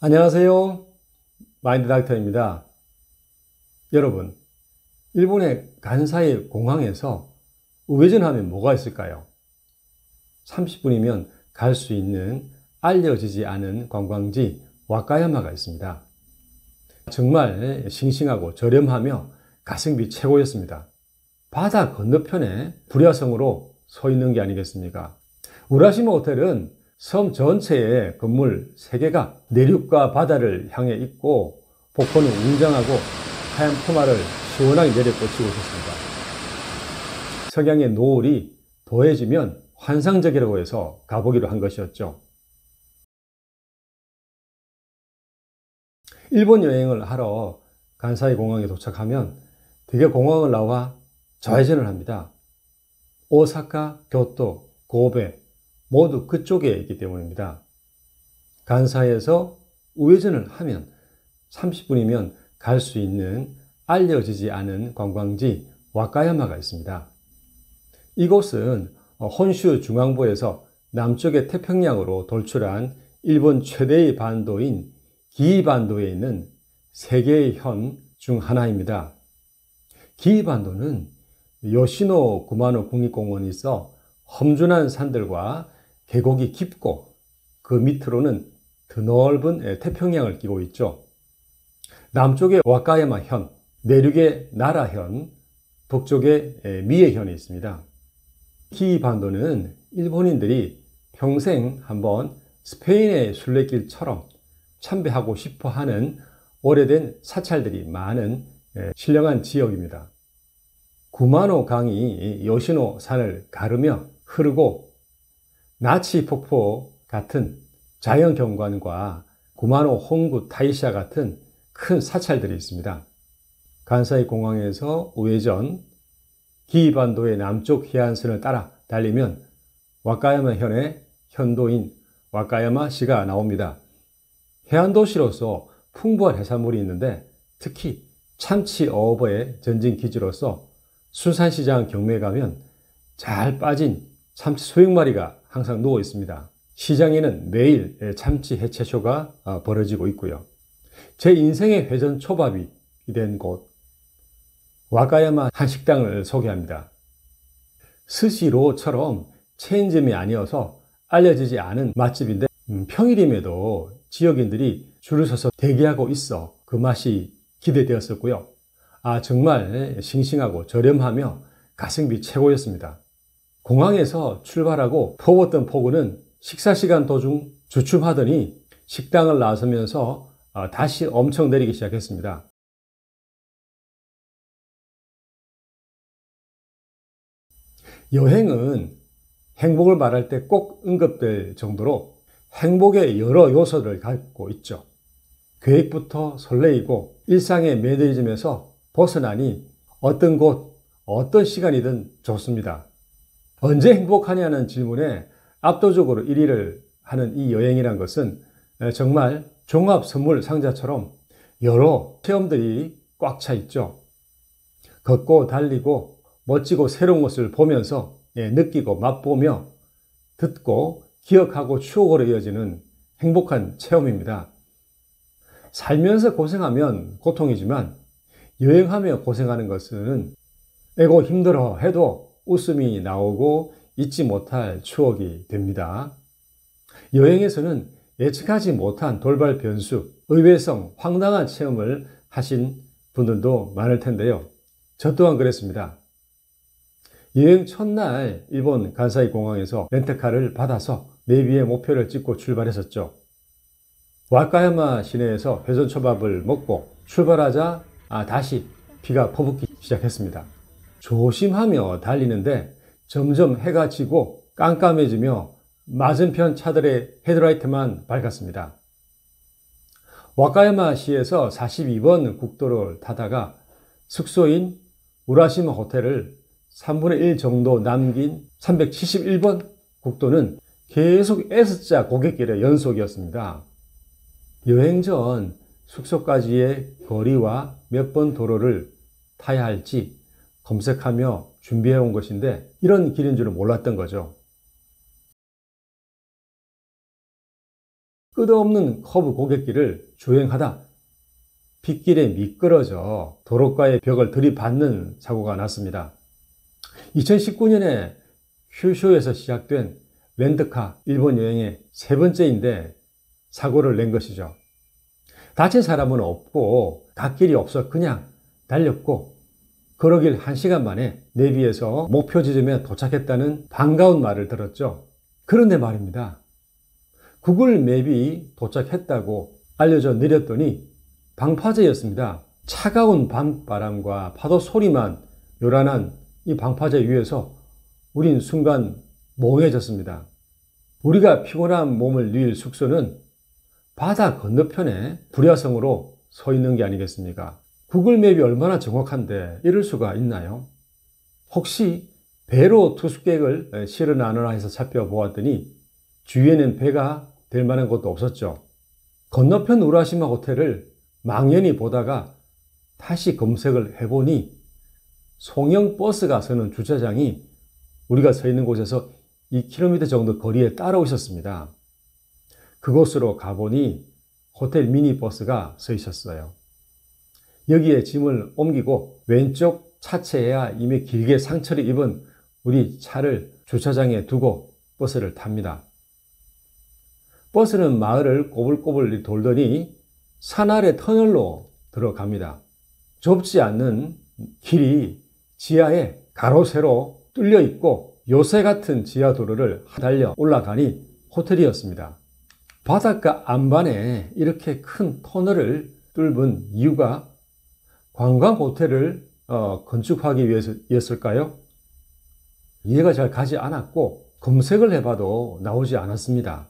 안녕하세요. 마인드 닥터입니다. 여러분, 일본의 간사이 공항에서 우회전하면 뭐가 있을까요? 30분이면 갈 수 있는 알려지지 않은 관광지 와카야마가 있습니다. 정말 싱싱하고 저렴하며 가성비 최고였습니다. 바다 건너편에 불야성으로 서 있는 게 아니겠습니까? 우라시마 호텔은 섬 전체에 건물 3개가 내륙과 바다를 향해 있고 폭포는 웅장하고 하얀 포마를 시원하게 내려꽂히고 있었습니다. 석양의 노을이 더해지면 환상적이라고 해서 가보기로 한 것이었죠. 일본 여행을 하러 간사이 공항에 도착하면 대개 공항을 나와 좌회전을 합니다. 오사카, 교토, 고베 모두 그쪽에 있기 때문입니다. 간사이에서 우회전을 하면 30분이면 갈 수 있는 알려지지 않은 관광지 와카야마가 있습니다. 이곳은 혼슈 중앙부에서 남쪽의 태평양으로 돌출한 일본 최대의 반도인 기이반도에 있는 3개의 현 중 하나입니다. 기이반도는 요시노 구마노 국립공원이 있어 험준한 산들과 계곡이 깊고 그 밑으로는 드넓은 태평양을 끼고 있죠. 남쪽에 와카야마 현, 내륙에 나라 현, 북쪽에 미에 현이 있습니다. 기이반도는 일본인들이 평생 한번 스페인의 순례길처럼 참배하고 싶어 하는 오래된 사찰들이 많은 신령한 지역입니다. 구마노 강이 요시노 산을 가르며 흐르고 나치 폭포 같은 자연 경관과 구마노 홍구 타이샤 같은 큰 사찰들이 있습니다. 간사이 공항에서 우회전, 기이반도의 남쪽 해안선을 따라 달리면 와카야마 현의 현도인 와카야마시가 나옵니다. 해안도시로서 풍부한 해산물이 있는데 특히 참치 어업의 전진 기지로서 수산시장 경매에 가면 잘 빠진 참치 수백 마리가 항상 누워 있습니다. 시장에는 매일 참치 해체쇼가 벌어지고 있고요. 제 인생의 회전 초밥이 된 곳, 와카야마 한 식당을 소개합니다. 스시로처럼 체인점이 아니어서 알려지지 않은 맛집인데 평일임에도 지역인들이 줄을 서서 대기하고 있어 그 맛이 기대되었었고요. 정말 싱싱하고 저렴하며 가성비 최고였습니다. 공항에서 출발하고 퍼붓던 폭우는 식사시간 도중 주춤하더니 식당을 나서면서 다시 엄청 내리기 시작했습니다. 여행은 행복을 말할 때 꼭 언급될 정도로 행복의 여러 요소를 갖고 있죠. 계획부터 설레이고 일상의 매너리즘에서 벗어나니 어떤 곳, 어떤 시간이든 좋습니다. 언제 행복하냐는 질문에 압도적으로 1위를 하는 이 여행이란 것은 정말 종합 선물 상자처럼 여러 체험들이 꽉 차 있죠. 걷고 달리고 멋지고 새로운 것을 보면서 느끼고 맛보며 듣고 기억하고 추억으로 이어지는 행복한 체험입니다. 살면서 고생하면 고통이지만 여행하며 고생하는 것은 에고 힘들어 해도 웃음이 나오고 잊지 못할 추억이 됩니다. 여행에서는 예측하지 못한 돌발 변수, 의외성, 황당한 체험을 하신 분들도 많을 텐데요. 저 또한 그랬습니다. 여행 첫날 일본 간사이 공항에서 렌트카를 받아서 내비에 목표를 찍고 출발했었죠. 와카야마 시내에서 회전초밥을 먹고 출발하자 다시 비가 퍼붓기 시작했습니다. 조심하며 달리는데 점점 해가 지고 깜깜해지며 맞은편 차들의 헤드라이트만 밝았습니다. 와카야마시에서 42번 국도를 타다가 숙소인 우라시마 호텔을 3분의 1 정도 남긴 371번 국도는 계속 S자 고갯길의 연속이었습니다. 여행 전 숙소까지의 거리와 몇 번 도로를 타야 할지 검색하며 준비해 온 것인데 이런 길인 줄은 몰랐던 거죠. 끝없는 커브 고갯길을 주행하다 빗길에 미끄러져 도로가의 벽을 들이받는 사고가 났습니다. 2019년에 큐슈에서 시작된 렌트카 일본 여행의 세 번째인데 사고를 낸 것이죠. 다친 사람은 없고 갓길이 없어 그냥 달렸고 그러길 1시간 만에 내비에서 목표 지점에 도착했다는 반가운 말을 들었죠. 그런데 말입니다. 구글 맵이 도착했다고 알려져 내렸더니 방파제였습니다. 차가운 밤바람과 파도 소리만 요란한 이 방파제 위에서 우린 순간 멍해졌습니다. 우리가 피곤한 몸을 누일 숙소는 바다 건너편에 불야성으로 서 있는 게 아니겠습니까? 구글 맵이 얼마나 정확한데 이럴 수가 있나요? 혹시 배로 투숙객을 실어나누나 해서 살펴보았더니 주위에는 배가 될 만한 곳도 없었죠. 건너편 우라시마 호텔을 망연히 보다가 다시 검색을 해보니 송영 버스가 서는 주차장이 우리가 서 있는 곳에서 2km 정도 거리에 따로 있었습니다. 그곳으로 가보니 호텔 미니버스가 서 있었어요. 여기에 짐을 옮기고 왼쪽 차체에야 이미 길게 상처를 입은 우리 차를 주차장에 두고 버스를 탑니다. 버스는 마을을 꼬불꼬불 돌더니 산 아래 터널로 들어갑니다. 좁지 않는 길이 지하에 가로 세로 뚫려 있고 요새 같은 지하 도로를 달려 올라가니 호텔이었습니다. 바닷가 안반에 이렇게 큰 터널을 뚫은 이유가 관광 호텔을 건축하기 위해서였을까요? 이해가 잘 가지 않았고 검색을 해봐도 나오지 않았습니다.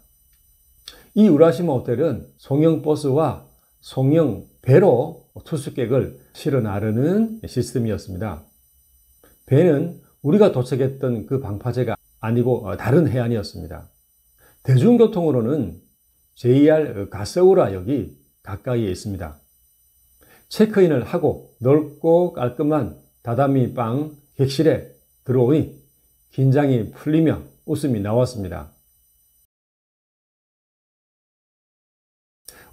이 우라시마 호텔은 송영 버스와 송영 배로 투숙객을 실어 나르는 시스템이었습니다. 배는 우리가 도착했던 그 방파제가 아니고 다른 해안이었습니다. 대중교통으로는 JR 가세우라역이 가까이에 있습니다. 체크인을 하고 넓고 깔끔한 다다미 방 객실에 들어오니 긴장이 풀리며 웃음이 나왔습니다.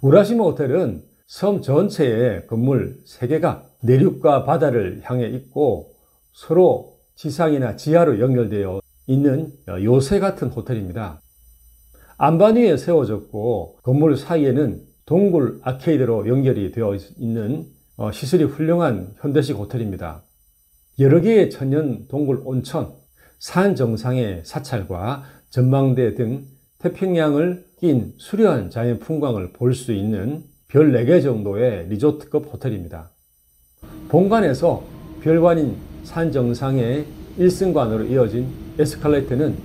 우라시마 호텔은 섬 전체에 건물 3개가 내륙과 바다를 향해 있고 서로 지상이나 지하로 연결되어 있는 요새 같은 호텔입니다. 안반 위에 세워졌고 건물 사이에는 동굴 아케이드로 연결이 되어 있는 시설이 훌륭한 현대식 호텔입니다. 여러 개의 천연 동굴 온천, 산 정상의 사찰과 전망대 등 태평양을 낀 수려한 자연 풍광을 볼 수 있는 별 4개 정도의 리조트급 호텔입니다. 본관에서 별관인 산 정상의 1승관으로 이어진 에스컬레이터는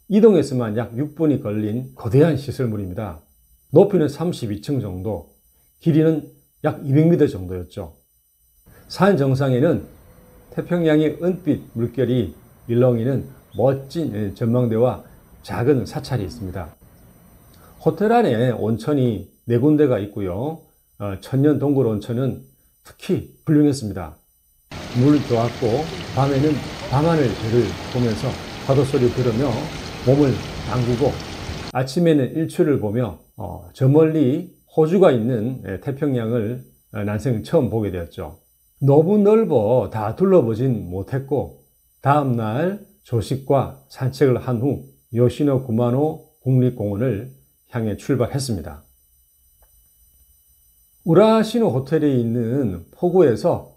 이동에서만 약 6분이 걸린 거대한 시설물입니다. 높이는 32층 정도, 길이는 약 200m 정도였죠. 산 정상에는 태평양의 은빛 물결이 일렁이는 멋진 전망대와 작은 사찰이 있습니다. 호텔 안에 온천이 4군데가 있고요. 천연 동굴 온천은 특히 훌륭했습니다. 물 좋았고 밤에는 밤하늘을 보면서 파도 소리 들으며 몸을 담그고 아침에는 일출을 보며 저 멀리 호주가 있는 태평양을 난생 처음 보게 되었죠. 너무 넓어 다 둘러보진 못했고 다음날 조식과 산책을 한 후 요시노 구마노 국립공원을 향해 출발했습니다. 우라시노 호텔에 있는 포구에서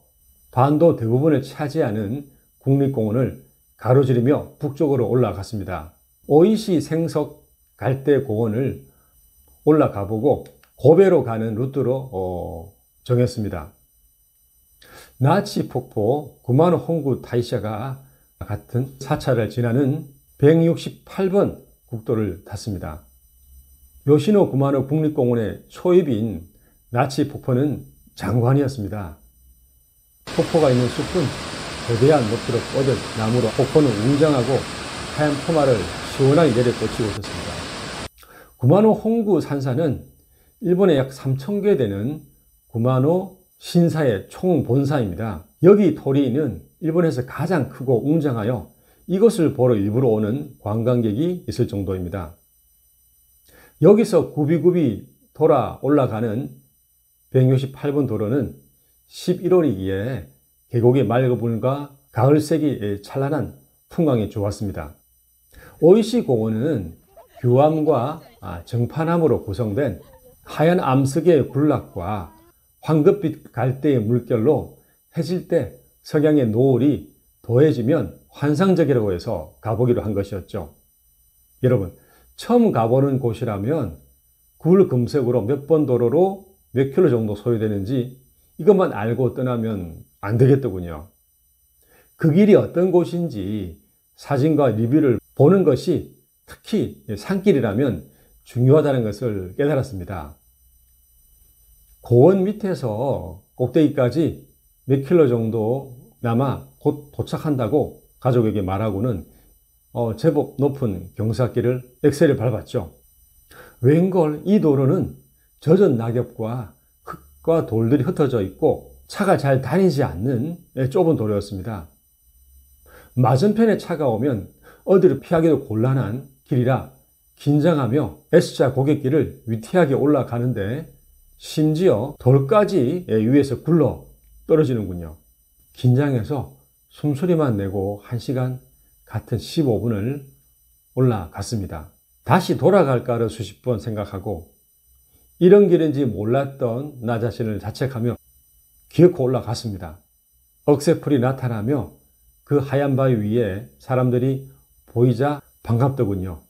반도 대부분을 차지하는 국립공원을 가로지르며 북쪽으로 올라갔습니다. 오이시 생석 갈대공원을 올라가보고 고베로 가는 루트로 정했습니다. 나치 폭포, 구마노 홍구 타이샤가 같은 사찰을 지나는 168번 국도를 탔습니다. 요시노 구마노 국립공원의 초입인 나치 폭포는 장관이었습니다. 폭포가 있는 숲은 거대한 목으로 뻗은 나무로 폭포는 웅장하고 하얀 포마를 시원하게 내려 꽂히고 있었습니다. 구마노 홍구 산사는 일본에 약 3,000개 되는 구마노 신사의 총본사입니다. 여기 토리는 일본에서 가장 크고 웅장하여 이것을 보러 일부러 오는 관광객이 있을 정도입니다. 여기서 굽이굽이 돌아 올라가는 168번 도로는 11월이기에 계곡의 맑은 가을색이 찬란한 풍광이 좋았습니다. 오이시 공원은 규암과 정파나무로 구성된 하얀 암석의 군락과 황급빛 갈대의 물결로 해질 때 석양의 노을이 더해지면 환상적이라고 해서 가보기로 한 것이었죠. 여러분, 처음 가보는 곳이라면 굴 금색으로 몇 번 도로로 몇 킬로 정도 소요되는지 이것만 알고 떠나면 안 되겠더군요. 그 길이 어떤 곳인지 사진과 리뷰를 보는 것이 특히 산길이라면 중요하다는 것을 깨달았습니다. 고원 밑에서 꼭대기까지 몇 킬로 정도 남아 곧 도착한다고 가족에게 말하고는 제법 높은 경사길을 엑셀을 밟았죠. 웬걸 이 도로는 젖은 낙엽과 흙과 돌들이 흩어져 있고 차가 잘 다니지 않는 좁은 도로였습니다. 맞은편에 차가 오면 어디로 피하기도 곤란한 길이라 긴장하며 S자 고갯길을 위태하게 올라가는데 심지어 돌까지 위에서 굴러 떨어지는군요. 긴장해서 숨소리만 내고 1시간 같은 15분을 올라갔습니다. 다시 돌아갈까를 수십 번 생각하고 이런 길인지 몰랐던 나 자신을 자책하며 기어코 올라갔습니다. 억새풀이 나타나며 그 하얀 바위 위에 사람들이 보이자 반갑더군요.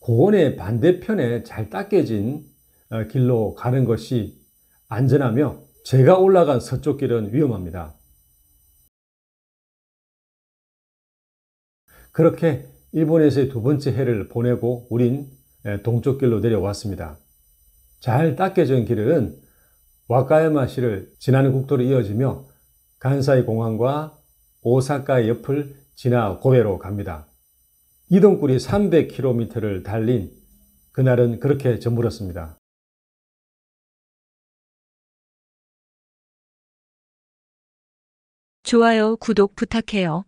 고원의 반대편에 잘 닦여진 길로 가는 것이 안전하며 제가 올라간 서쪽 길은 위험합니다. 그렇게 일본에서의 두 번째 해를 보내고 우린 동쪽 길로 내려왔습니다. 잘 닦여진 길은 와카야마시를 지나는 국도로 이어지며 간사이 공항과 오사카의 옆을 지나 고베로 갑니다. 이동길이 300km를 달린 그날은 그렇게 저물었습니다. 좋아요, 구독 부탁해요.